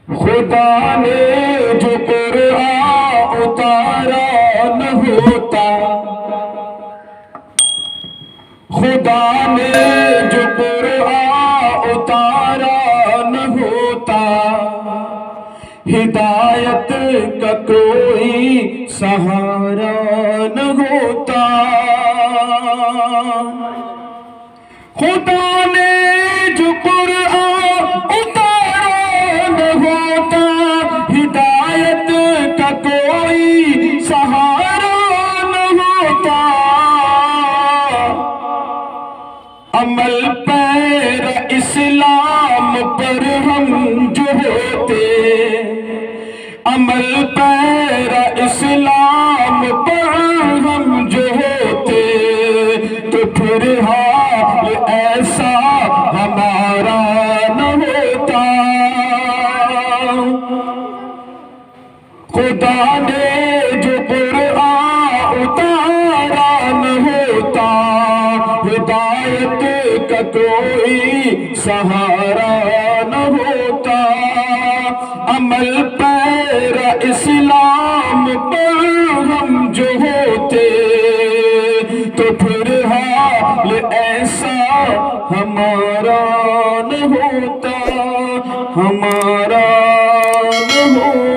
خدا نے جو قرآن اتارا نہ ہوتا، خدا نے جو قرآن اتارا نہ ہوتا، ہدایت کا کوئی سہارا نہ ہوتا۔ خدا نے جو قرآن اتارا نہ ہوتا، ہدایت کا کوئی سہارا نہ ہوتا۔ عمل پیرا اسلام پر ہم جو ہوتے، عمل پیرا اسلام پر ہم جو ہوتے، تو پھر حال ایسا ہمارا نہ ہوتا۔ خدا نے جو قرآن اتارا نہ ہوتا، ہدایت کا کوئی سہارا نہ ہوتا۔ عمل پیرا اسلام پر ہم جو ہوتے، تو پھر حال ایسا ہمارا نہ ہوتا، ہمارا نہ ہوتا۔